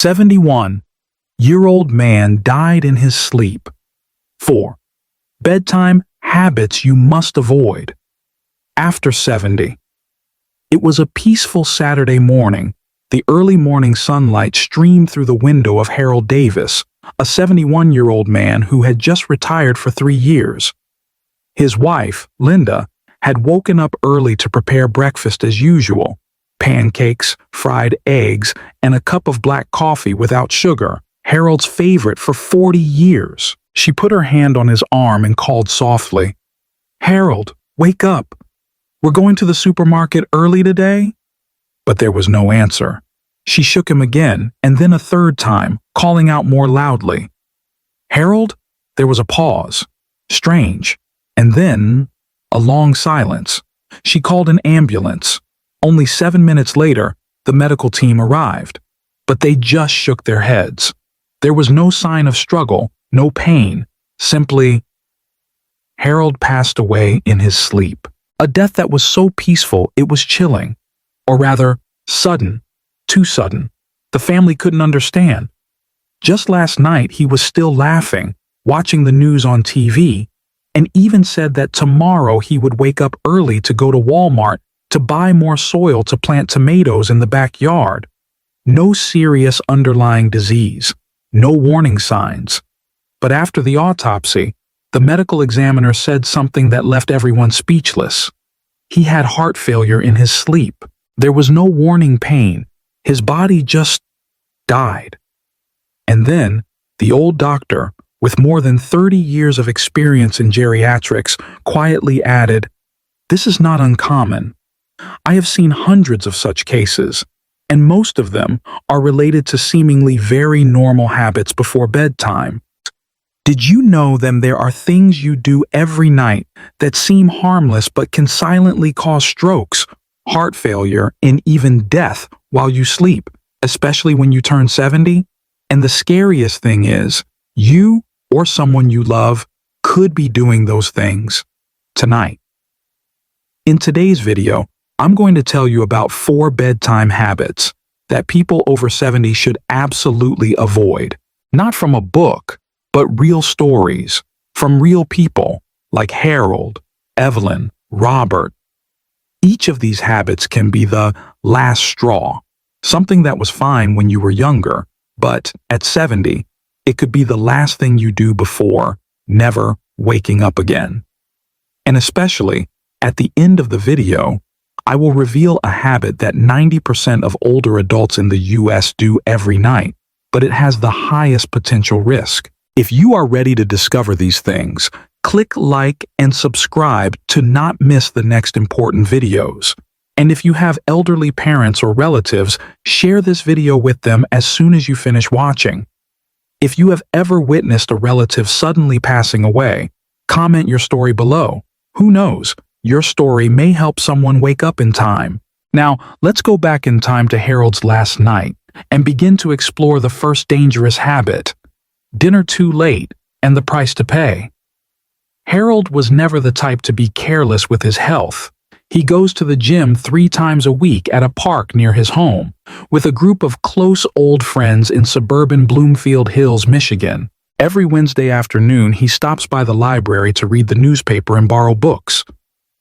71-year-old man died in his sleep. 4. Bedtime habits you must avoid. After 70. It was a peaceful Saturday morning. The early morning sunlight streamed through the window of Harold Davis, a 71-year-old man who had just retired for 3 years. His wife, Linda, had woken up early to prepare breakfast as usual: pancakes, fried eggs, and a cup of black coffee without sugar, Harold's favorite for 40 years. She put her hand on his arm and called softly, "Harold, wake up. We're going to the supermarket early today?" But there was no answer. She shook him again, and then a third time, calling out more loudly. "Harold?" There was a pause. Strange. And then a long silence. She called an ambulance. Only 7 minutes later, the medical team arrived. But they just shook their heads. There was no sign of struggle, no pain. Simply, Harold passed away in his sleep. A death that was so peaceful it was chilling. Or rather, sudden. Too sudden. The family couldn't understand. Just last night he was still laughing, watching the news on TV, and even said that tomorrow he would wake up early to go to Walmart to buy more soil to plant tomatoes in the backyard. No serious underlying disease. No warning signs. But after the autopsy, the medical examiner said something that left everyone speechless. He had heart failure in his sleep. There was no warning pain. His body just died. And then, the old doctor, with more than 30 years of experience in geriatrics, quietly added, "This is not uncommon. I have seen hundreds of such cases, and most of them are related to seemingly very normal habits before bedtime. Did you know that there are things you do every night that seem harmless but can silently cause strokes, heart failure, and even death while you sleep, especially when you turn 70? And the scariest thing is, you or someone you love could be doing those things tonight." In today's video, I'm going to tell you about 4 bedtime habits that people over 70 should absolutely avoid. Not from a book, but real stories from real people like Harold, Evelyn, Robert. Each of these habits can be the last straw, something that was fine when you were younger, but at 70, it could be the last thing you do before never waking up again. And especially at the end of the video, I will reveal a habit that 90% of older adults in the US do every night, but it has the highest potential risk. If you are ready to discover these things, click like and subscribe to not miss the next important videos. And if you have elderly parents or relatives, share this video with them as soon as you finish watching. If you have ever witnessed a relative suddenly passing away, comment your story below. Who knows? Your story may help someone wake up in time. Now, let's go back in time to Harold's last night and begin to explore the first dangerous habit: dinner too late and the price to pay. Harold was never the type to be careless with his health. He goes to the gym 3 times a week at a park near his home, with a group of close old friends in suburban Bloomfield Hills, Michigan. Every Wednesday afternoon, he stops by the library to read the newspaper and borrow books,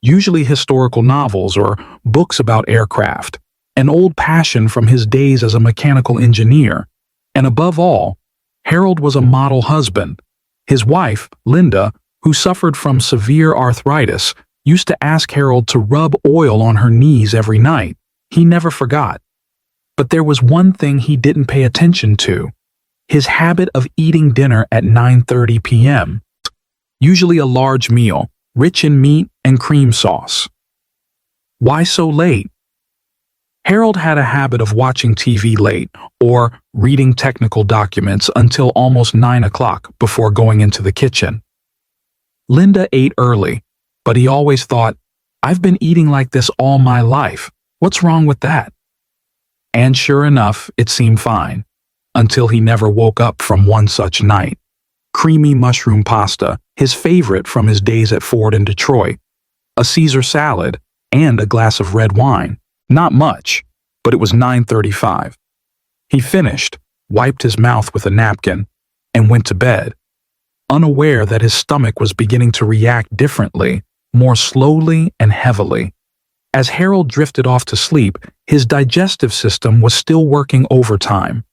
usually historical novels or books about aircraft, an old passion from his days as a mechanical engineer. And above all, Harold was a model husband. His wife, Linda, who suffered from severe arthritis, used to ask Harold to rub oil on her knees every night. He never forgot. But there was one thing he didn't pay attention to: his habit of eating dinner at 9:30 p.m., usually a large meal, rich in meat and cream sauce. Why so late? Harold had a habit of watching TV late or reading technical documents until almost 9 o'clock before going into the kitchen. Linda ate early, but he always thought, "I've been eating like this all my life. What's wrong with that?" And sure enough, it seemed fine, until he never woke up from one such night. Creamy mushroom pasta, his favorite from his days at Ford in Detroit, a Caesar salad, and a glass of red wine. Not much, but it was 9:35. He finished, wiped his mouth with a napkin, and went to bed, unaware that his stomach was beginning to react differently, more slowly and heavily. As Harold drifted off to sleep, his digestive system was still working overtime.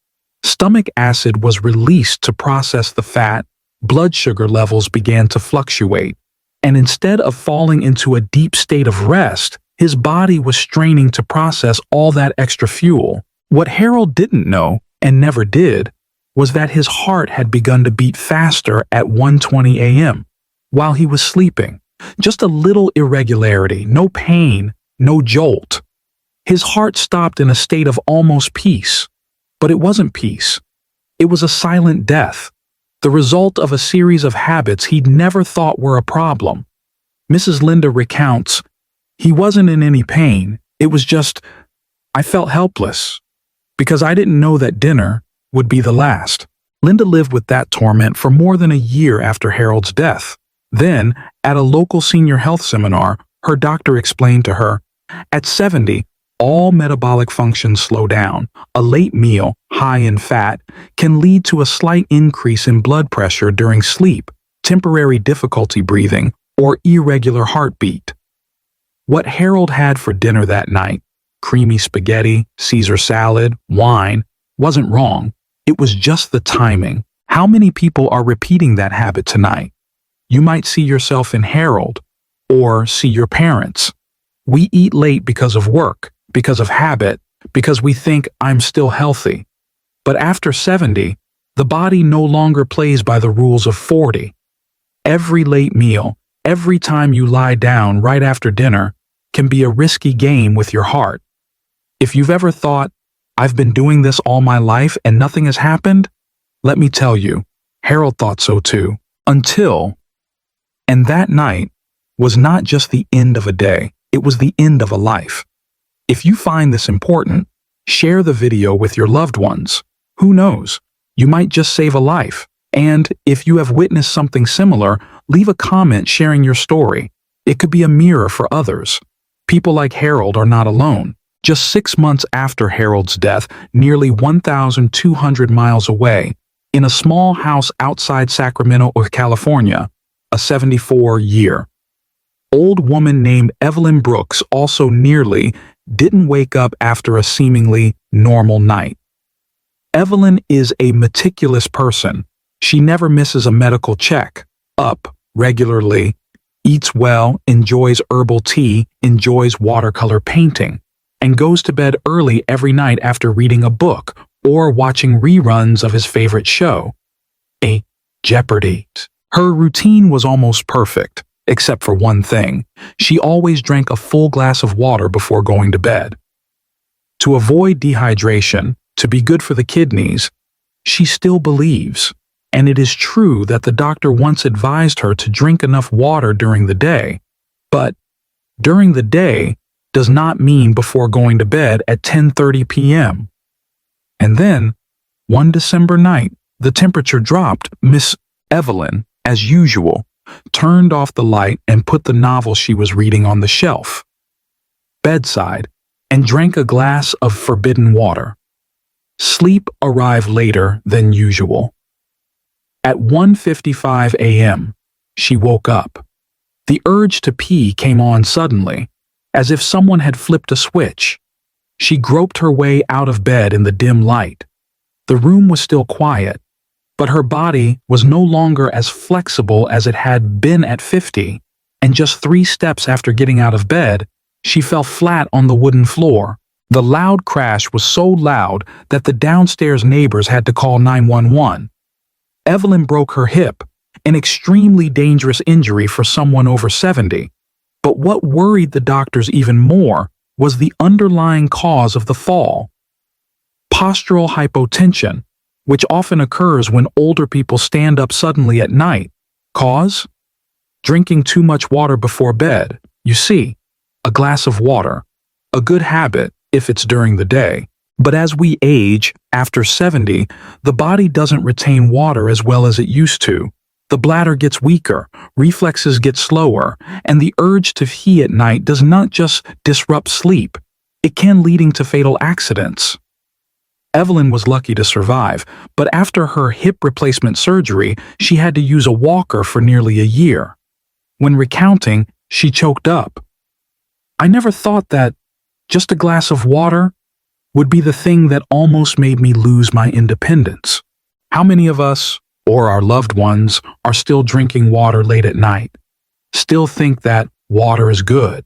Stomach acid was released to process the fat, blood sugar levels began to fluctuate, and instead of falling into a deep state of rest, his body was straining to process all that extra fuel. What Harold didn't know, and never did, was that his heart had begun to beat faster at 1:20 a.m. while he was sleeping. Just a little irregularity, no pain, no jolt. His heart stopped in a state of almost peace. But it wasn't peace. It was a silent death, the result of a series of habits he'd never thought were a problem. Mrs. Linda recounts, "He wasn't in any pain. It was just, I felt helpless, because I didn't know that dinner would be the last." Linda lived with that torment for more than a year after Harold's death. Then, at a local senior health seminar, her doctor explained to her, at 70, all metabolic functions slow down. A late meal, high in fat, can lead to a slight increase in blood pressure during sleep, temporary difficulty breathing, or irregular heartbeat. What Harold had for dinner that night, creamy spaghetti, Caesar salad, wine, wasn't wrong. It was just the timing. How many people are repeating that habit tonight? You might see yourself in Harold, or see your parents. We eat late because of work, because of habit, because we think I'm still healthy. But after 70, the body no longer plays by the rules of 40. Every late meal, every time you lie down right after dinner, can be a risky game with your heart. If you've ever thought, I've been doing this all my life and nothing has happened, let me tell you, Harold thought so too. And that night was not just the end of a day, it was the end of a life. If you find this important, share the video with your loved ones. Who knows? You might just save a life. And if you have witnessed something similar, leave a comment sharing your story. It could be a mirror for others. People like Harold are not alone. Just 6 months after Harold's death, nearly 1,200 miles away, in a small house outside Sacramento, California, a 74-year-old woman named Evelyn Brooks also nearly didn't wake up after a seemingly normal night. Evelyn is a meticulous person. She never misses a medical check, up regularly, eats well, enjoys herbal tea, enjoys watercolor painting, and goes to bed early every night after reading a book or watching reruns of his favorite show, a Jeopardy! Her routine was almost perfect, except for one thing. She always drank a full glass of water before going to bed. To avoid dehydration, to be good for the kidneys, she still believes, and it is true that the doctor once advised her to drink enough water during the day, but during the day does not mean before going to bed at 10:30 p.m. And then, one December night, the temperature dropped. Miss Evelyn, as usual, turned off the light and put the novel she was reading on the shelf, bedside, and drank a glass of forbidden water. Sleep arrived later than usual. At 1:55 a.m., she woke up. The urge to pee came on suddenly, as if someone had flipped a switch. She groped her way out of bed in the dim light. The room was still quiet, but her body was no longer as flexible as it had been at 50, and just 3 steps after getting out of bed, she fell flat on the wooden floor. The loud crash was so loud that the downstairs neighbors had to call 911. Evelyn broke her hip, an extremely dangerous injury for someone over 70. But what worried the doctors even more was the underlying cause of the fall. Postural hypotension, which often occurs when older people stand up suddenly at night. Cause? Drinking too much water before bed. You see, a glass of water, a good habit if it's during the day. But as we age, after 70, the body doesn't retain water as well as it used to. The bladder gets weaker, reflexes get slower, and the urge to pee at night does not just disrupt sleep, it can lead to fatal accidents. Evelyn was lucky to survive, but after her hip replacement surgery, she had to use a walker for nearly a year. When recounting, she choked up. I never thought that just a glass of water would be the thing that almost made me lose my independence. How many of us, or our loved ones, are still drinking water late at night? Still think that water is good?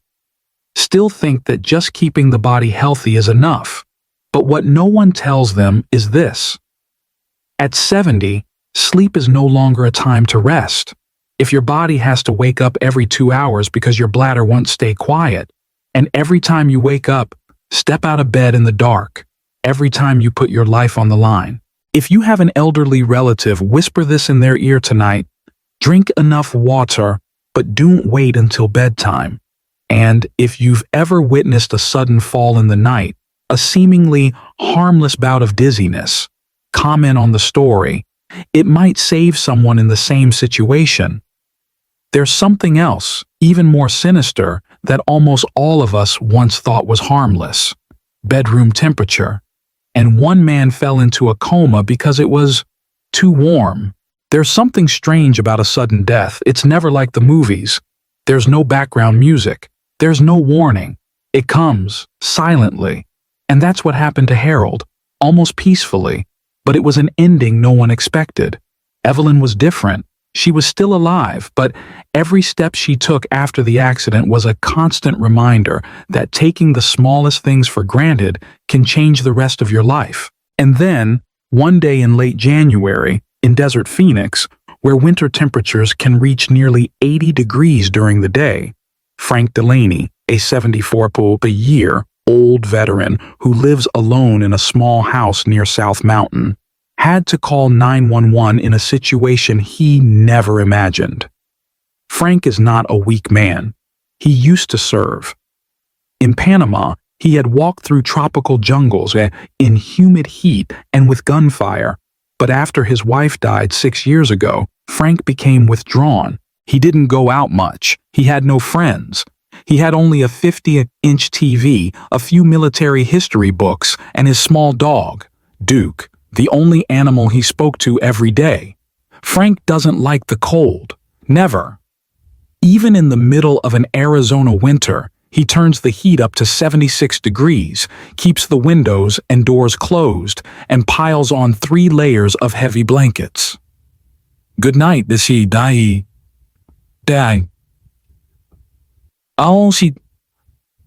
Still think that just keeping the body healthy is enough? But what no one tells them is this. At 70, sleep is no longer a time to rest. If your body has to wake up every 2 hours because your bladder won't stay quiet, and every time you wake up, step out of bed in the dark, every time you put your life on the line. If you have an elderly relative, whisper this in their ear tonight. Drink enough water, but don't wait until bedtime. And if you've ever witnessed a sudden fall in the night, a seemingly harmless bout of dizziness, comment on the story. It might save someone in the same situation. There's something else, even more sinister, that almost all of us once thought was harmless. Bedroom temperature. And one man fell into a coma because it was too warm. There's something strange about a sudden death. It's never like the movies. There's no background music. There's no warning. It comes silently. And that's what happened to Harold, almost peacefully. But it was an ending no one expected. Evelyn was different. She was still alive, but every step she took after the accident was a constant reminder that taking the smallest things for granted can change the rest of your life. And then, one day in late January, in Desert Phoenix, where winter temperatures can reach nearly 80 degrees during the day, Frank Delaney, a 74-year-old veteran who lives alone in a small house near South Mountain, had to call 911 in a situation he never imagined. Frank is not a weak man. He used to serve. In Panama, he had walked through tropical jungles in humid heat and with gunfire. But after his wife died 6 years ago, Frank became withdrawn. He didn't go out much. He had no friends. He had only a 50-inch TV, a few military history books, and his small dog, Duke, the only animal he spoke to every day. Frank doesn't like the cold. Never. Even in the middle of an Arizona winter, he turns the heat up to 76 degrees, keeps the windows and doors closed, and piles on 3 layers of heavy blankets. Good night, this he die. I'll see,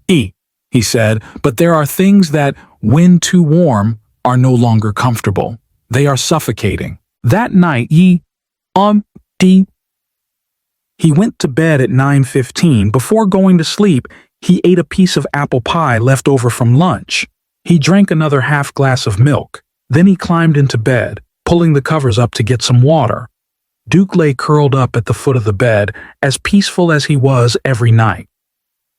he said, but there are things that, when too warm, are no longer comfortable. They are suffocating. That night, he went to bed at 9:15. Before going to sleep, he ate a piece of apple pie left over from lunch. He drank another half glass of milk. Then he climbed into bed, pulling the covers up to get some water. Duke lay curled up at the foot of the bed, as peaceful as he was every night.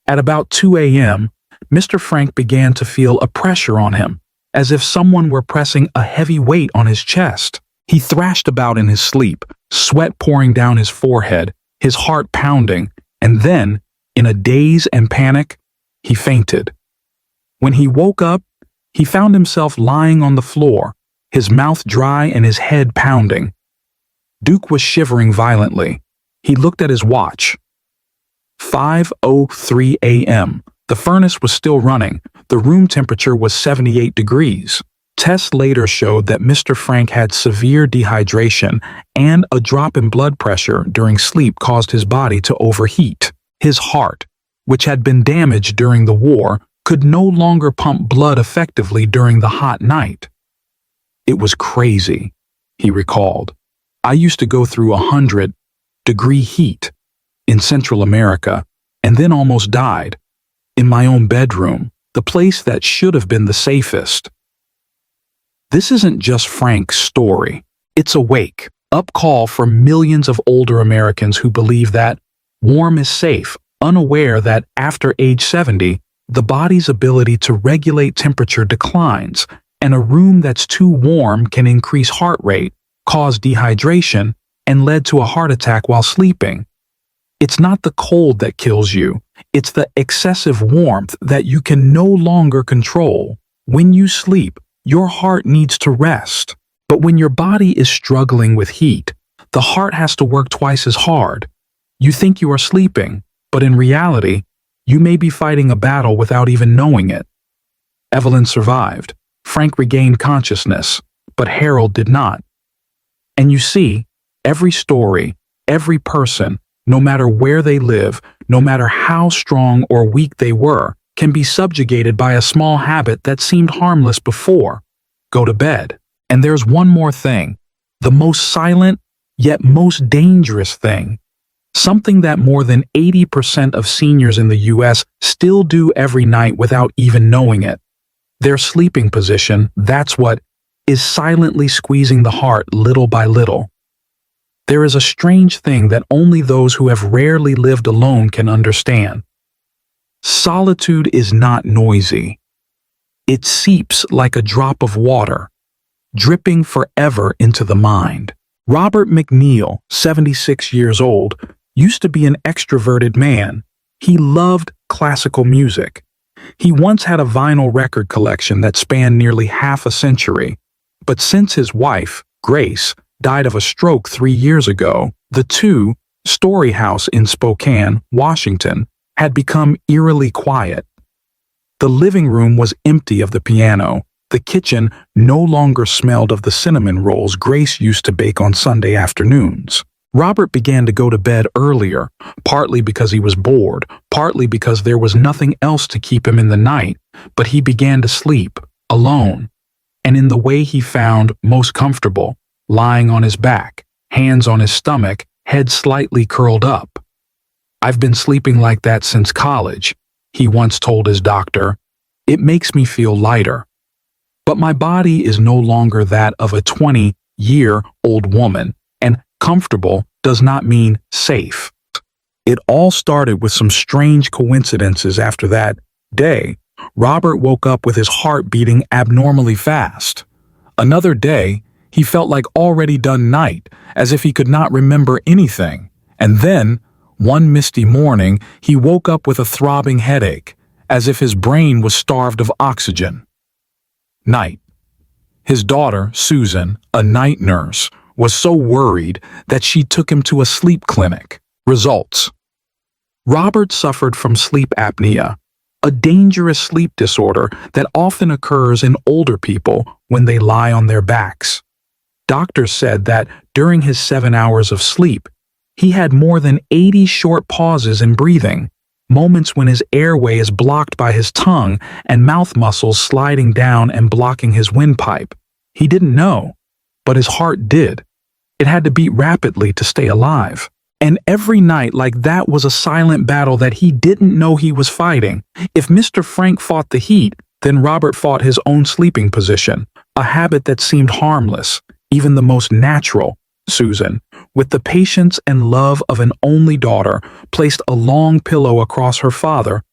At about 2 a.m., Mr. Frank began to feel a pressure on him, as if someone were pressing a heavy weight on his chest. He thrashed about in his sleep, sweat pouring down his forehead, his heart pounding, and then, in a daze and panic, he fainted. When he woke up, he found himself lying on the floor, his mouth dry and his head pounding. Duke was shivering violently. He looked at his watch. 5:03 a.m. The furnace was still running. The room temperature was 78 degrees. Tests later showed that Mr. Frank had severe dehydration, and a drop in blood pressure during sleep caused his body to overheat. His heart, which had been damaged during the war, could no longer pump blood effectively during the hot night. It was crazy, he recalled. I used to go through 100-degree heat in Central America, and then almost died. In my own bedroom, the place that should have been the safest. This isn't just Frank's story. It's a wake-up call for millions of older Americans who believe that warm is safe, unaware that after age 70, the body's ability to regulate temperature declines, and a room that's too warm can increase heart rate, cause dehydration, and lead to a heart attack while sleeping. It's not the cold that kills you. It's the excessive warmth that you can no longer control. When you sleep, your heart needs to rest. But when your body is struggling with heat, the heart has to work twice as hard. You think you are sleeping, but in reality, you may be fighting a battle without even knowing it. Evelyn survived. Frank regained consciousness, but Harold did not. And you see, every story, every person, no matter where they live, no matter how strong or weak they were, can be subjugated by a small habit that seemed harmless before. Go to bed. And there's one more thing, the most silent, yet most dangerous thing. Something that more than 80% of seniors in the US still do every night without even knowing it. Their sleeping position, that's what is silently squeezing the heart little by little. There is a strange thing that only those who have rarely lived alone can understand. Solitude is not noisy. It seeps like a drop of water, dripping forever into the mind. Robert McNeil, 76 years old, used to be an extroverted man. He loved classical music. He once had a vinyl record collection that spanned nearly half a century. But since his wife, Grace, died of a stroke 3 years ago, the two-story house in Spokane, Washington, had become eerily quiet. The living room was empty of the piano. The kitchen no longer smelled of the cinnamon rolls Grace used to bake on Sunday afternoons. Robert began to go to bed earlier, partly because he was bored, partly because there was nothing else to keep him in the night, but he began to sleep, alone, and in the way he found most comfortable, lying on his back, hands on his stomach, head slightly curled up. "I've been sleeping like that since college," he once told his doctor. "It makes me feel lighter. But my body is no longer that of a 20-year-old woman, and comfortable does not mean safe." It all started with some strange coincidences after that day. Robert woke up with his heart beating abnormally fast. Another day, he felt like already done night, as if he could not remember anything. And then, one misty morning, he woke up with a throbbing headache, as if his brain was starved of oxygen. Night. His daughter, Susan, a night nurse, was so worried that she took him to a sleep clinic. Results. Robert suffered from sleep apnea, a dangerous sleep disorder that often occurs in older people when they lie on their backs. Doctors said that during his 7 hours of sleep, he had more than 80 short pauses in breathing, moments when his airway is blocked by his tongue and mouth muscles sliding down and blocking his windpipe. He didn't know, but his heart did. It had to beat rapidly to stay alive. And every night like that was a silent battle that he didn't know he was fighting. If Mr. Frank fought the heat, then Robert fought his own sleeping position, a habit that seemed harmless, even the most natural. Susan, with the patience and love of an only daughter, placed a long pillow across her father,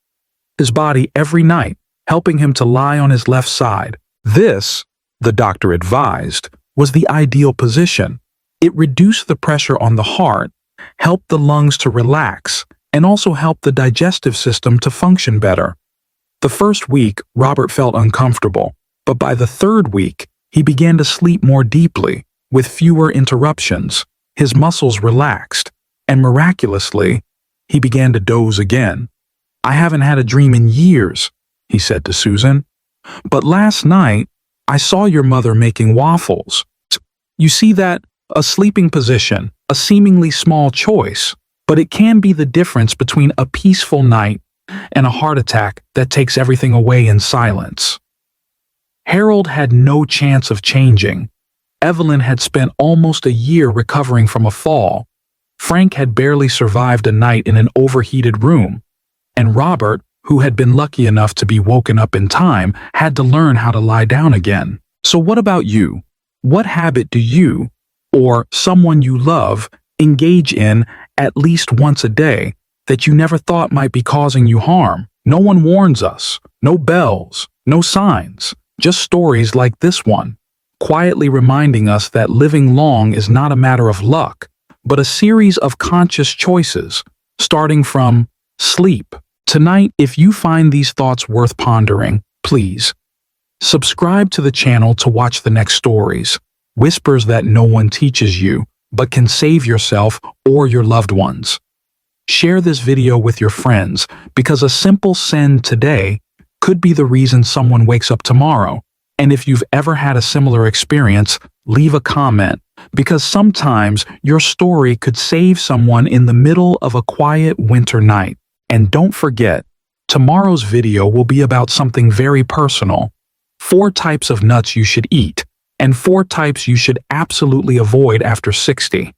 his body every night, helping him to lie on his left side. This, the doctor advised, was the ideal position. It reduced the pressure on the heart, helped the lungs to relax, and also helped the digestive system to function better. The first week, Robert felt uncomfortable, but by the third week, he began to sleep more deeply, with fewer interruptions. His muscles relaxed, and miraculously, he began to doze again. "I haven't had a dream in years," he said to Susan. "But last night, I saw your mother making waffles." You see that? A sleeping position, a seemingly small choice, but it can be the difference between a peaceful night and a heart attack that takes everything away in silence. Harold had no chance of changing. Evelyn had spent almost a year recovering from a fall. Frank had barely survived a night in an overheated room. And Robert, who had been lucky enough to be woken up in time, had to learn how to lie down again. So what about you? What habit do you, or someone you love, engage in at least once a day that you never thought might be causing you harm? No one warns us. No bells. No signs. Just stories like this one, quietly reminding us that living long is not a matter of luck, but a series of conscious choices, starting from sleep. Tonight, if you find these thoughts worth pondering, please Subscribe to the channel to watch the next stories, whispers that no one teaches you, but can save yourself or your loved ones. Share this video with your friends because a simple send today could be the reason someone wakes up tomorrow. And if you've ever had a similar experience, leave a comment because sometimes your story could save someone in the middle of a quiet winter night. And don't forget, tomorrow's video will be about something very personal. 4 types of nuts you should eat, and 4 types you should absolutely avoid after 60.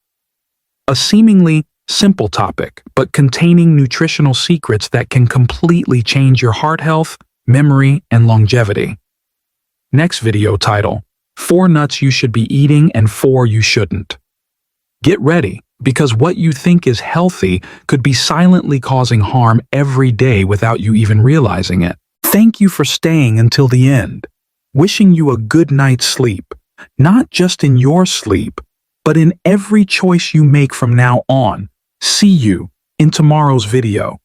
A seemingly simple topic, but containing nutritional secrets that can completely change your heart health, memory, and longevity. Next video title: 4 nuts you should be eating and 4 you shouldn't. Get ready, because what you think is healthy could be silently causing harm every day without you even realizing it. Thank you for staying until the end. Wishing you a good night's sleep, not just in your sleep, but in every choice you make from now on. See you in tomorrow's video.